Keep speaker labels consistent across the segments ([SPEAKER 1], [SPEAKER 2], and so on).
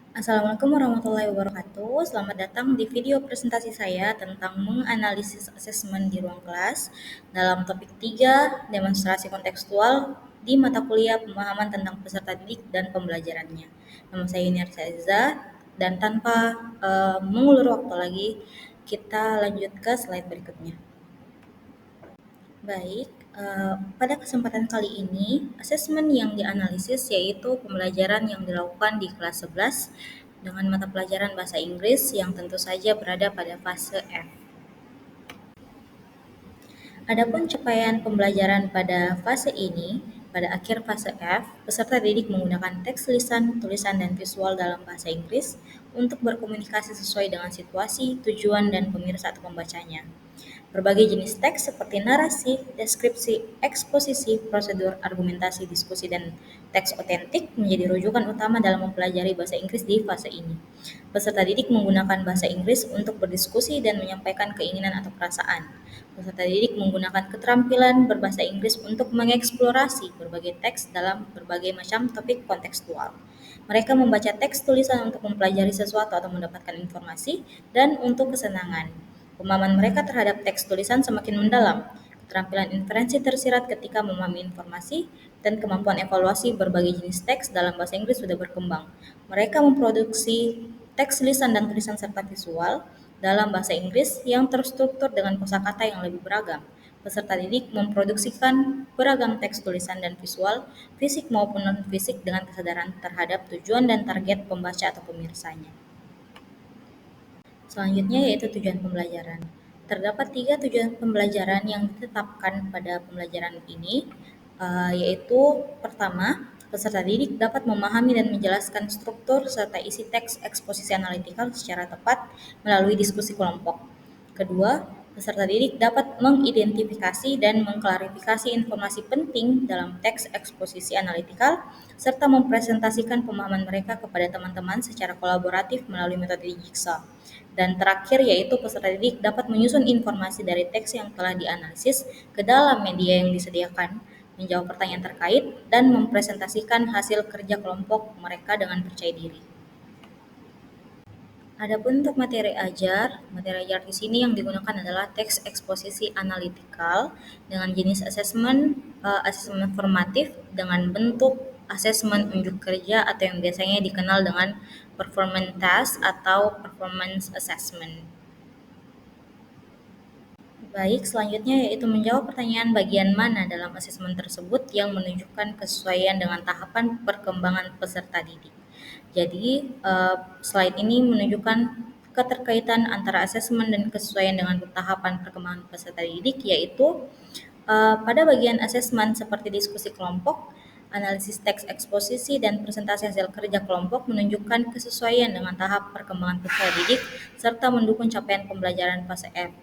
[SPEAKER 1] Assalamualaikum warahmatullahi wabarakatuh. Selamat datang di video presentasi saya tentang menganalisis asesmen di ruang kelas dalam topik 3 demonstrasi kontekstual di mata kuliah pemahaman tentang peserta didik dan pembelajarannya. Nama saya Yuniar Saiza dan tanpa mengulur waktu lagi, kita lanjut ke slide berikutnya. Baik, pada kesempatan kali ini, asesmen yang dianalisis yaitu pembelajaran yang dilakukan di kelas 11 dengan mata pelajaran bahasa Inggris yang tentu saja berada pada fase F. Adapun capaian pembelajaran pada fase ini, pada akhir fase F, peserta didik menggunakan teks lisan, tulisan, dan visual dalam bahasa Inggris untuk berkomunikasi sesuai dengan situasi, tujuan, dan pemirsa atau pembacanya. Berbagai jenis teks seperti narasi, deskripsi, eksposisi, prosedur, argumentasi, diskusi, dan teks otentik menjadi rujukan utama dalam mempelajari bahasa Inggris di fase ini. Peserta didik menggunakan bahasa Inggris untuk berdiskusi dan menyampaikan keinginan atau perasaan. Peserta didik menggunakan keterampilan berbahasa Inggris untuk mengeksplorasi berbagai teks dalam berbagai macam topik kontekstual. Mereka membaca teks tulisan untuk mempelajari sesuatu atau mendapatkan informasi dan untuk kesenangan. Pemahaman mereka terhadap teks tulisan semakin mendalam. Keterampilan inferensi tersirat ketika memahami informasi dan kemampuan evaluasi berbagai jenis teks dalam bahasa Inggris sudah berkembang. Mereka memproduksi teks lisan dan tulisan serta visual dalam bahasa Inggris yang terstruktur dengan kosakata yang lebih beragam. Peserta didik memproduksikan beragam teks tulisan dan visual, fisik maupun non-fisik dengan kesadaran terhadap tujuan dan target pembaca atau pemirsanya. Selanjutnya yaitu tujuan pembelajaran. Terdapat 3 tujuan pembelajaran yang ditetapkan pada pembelajaran ini, yaitu pertama, peserta didik dapat memahami dan menjelaskan struktur serta isi teks eksposisi analitikal secara tepat melalui diskusi kelompok. Kedua, peserta didik dapat mengidentifikasi dan mengklarifikasi informasi penting dalam teks eksposisi analitikal serta mempresentasikan pemahaman mereka kepada teman-teman secara kolaboratif melalui metode jigsaw. Dan terakhir yaitu peserta didik dapat menyusun informasi dari teks yang telah dianalisis ke dalam media yang disediakan, menjawab pertanyaan terkait, dan mempresentasikan hasil kerja kelompok mereka dengan percaya diri. Adapun untuk materi ajar di sini yang digunakan adalah teks eksposisi analitikal dengan jenis asesmen formatif dengan bentuk asesmen unjuk kerja atau yang biasanya dikenal dengan performance task atau performance assessment. Baik, selanjutnya yaitu menjawab pertanyaan bagian mana dalam asesmen tersebut yang menunjukkan kesesuaian dengan tahapan perkembangan peserta didik. Jadi, slide ini menunjukkan keterkaitan antara asesmen dan kesesuaian dengan tahapan perkembangan peserta didik, yaitu pada bagian asesmen seperti diskusi kelompok, analisis teks eksposisi, dan presentasi hasil kerja kelompok menunjukkan kesesuaian dengan tahap perkembangan peserta didik serta mendukung capaian pembelajaran fase F.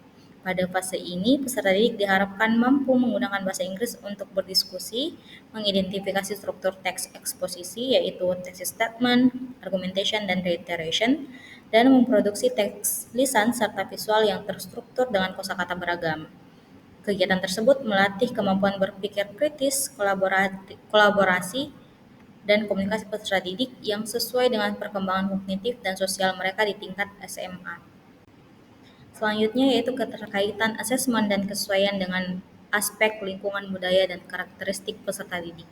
[SPEAKER 1] Pada fase ini, peserta didik diharapkan mampu menggunakan bahasa Inggris untuk berdiskusi, mengidentifikasi struktur teks eksposisi yaitu thesis statement, argumentation, dan reiteration, dan memproduksi teks lisan serta visual yang terstruktur dengan kosakata beragam. Kegiatan tersebut melatih kemampuan berpikir kritis, kolaborasi, dan komunikasi peserta didik yang sesuai dengan perkembangan kognitif dan sosial mereka di tingkat SMA. Selanjutnya yaitu keterkaitan asesmen dan kesesuaian dengan aspek lingkungan budaya dan karakteristik peserta didik.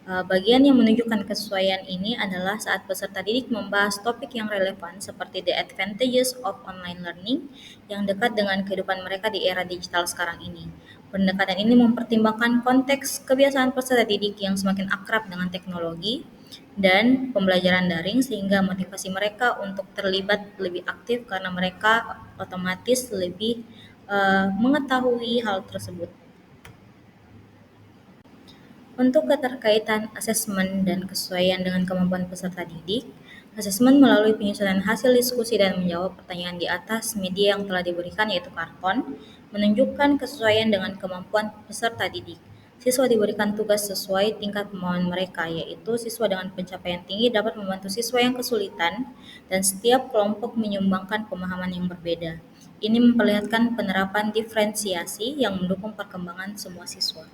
[SPEAKER 1] Bagian yang menunjukkan kesesuaian ini adalah saat peserta didik membahas topik yang relevan seperti the advantages of online learning yang dekat dengan kehidupan mereka di era digital sekarang ini. Pendekatan ini mempertimbangkan konteks kebiasaan peserta didik yang semakin akrab dengan teknologi dan pembelajaran daring sehingga motivasi mereka untuk terlibat lebih aktif karena mereka otomatis lebih mengetahui hal tersebut. Untuk keterkaitan asesmen dan kesesuaian dengan kemampuan peserta didik, asesmen melalui penyusunan hasil diskusi dan menjawab pertanyaan di atas media yang telah diberikan yaitu karton, menunjukkan kesesuaian dengan kemampuan peserta didik. Siswa diberikan tugas sesuai tingkat pemahaman mereka, yaitu siswa dengan pencapaian tinggi dapat membantu siswa yang kesulitan dan setiap kelompok menyumbangkan pemahaman yang berbeda. Ini memperlihatkan penerapan diferensiasi yang mendukung perkembangan semua siswa.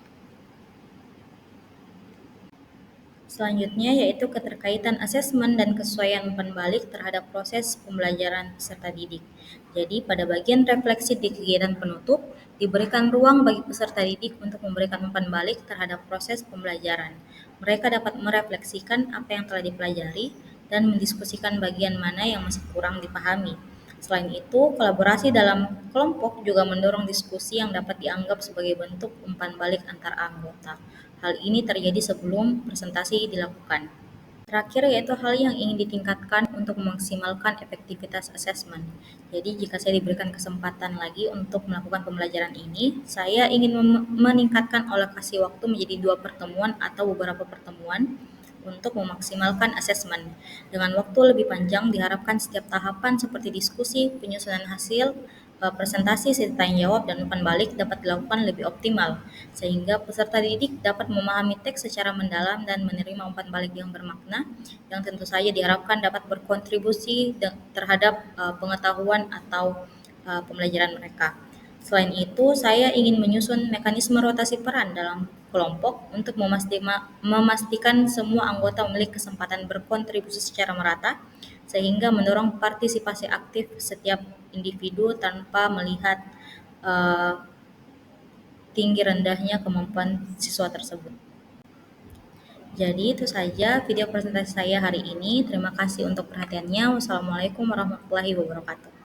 [SPEAKER 1] Selanjutnya yaitu keterkaitan asesmen dan kesesuaian umpan balik terhadap proses pembelajaran peserta didik. Jadi pada bagian refleksi di kegiatan penutup, diberikan ruang bagi peserta didik untuk memberikan umpan balik terhadap proses pembelajaran. Mereka dapat merefleksikan apa yang telah dipelajari dan mendiskusikan bagian mana yang masih kurang dipahami. Selain itu, kolaborasi dalam kelompok juga mendorong diskusi yang dapat dianggap sebagai bentuk umpan balik antar anggota. Hal ini terjadi sebelum presentasi dilakukan. Terakhir yaitu hal yang ingin ditingkatkan untuk memaksimalkan efektivitas asesmen. Jadi jika saya diberikan kesempatan lagi untuk melakukan pembelajaran ini, saya ingin meningkatkan alokasi waktu menjadi 2 pertemuan atau beberapa pertemuan untuk memaksimalkan asesmen. Dengan waktu lebih panjang diharapkan setiap tahapan seperti diskusi, penyusunan hasil, presentasi, sesi tanya jawab, dan umpan balik dapat dilakukan lebih optimal, sehingga peserta didik dapat memahami teks secara mendalam dan menerima umpan balik yang bermakna, yang tentu saja diharapkan dapat berkontribusi terhadap pengetahuan atau pembelajaran mereka. Selain itu, saya ingin menyusun mekanisme rotasi peran dalam kelompok untuk memastikan semua anggota memiliki kesempatan berkontribusi secara merata, sehingga mendorong partisipasi aktif setiap individu tanpa melihat uh, tinggi rendahnya kemampuan siswa tersebut. Jadi itu saja video presentasi saya hari ini. Terima kasih untuk perhatiannya. Wassalamualaikum warahmatullahi wabarakatuh.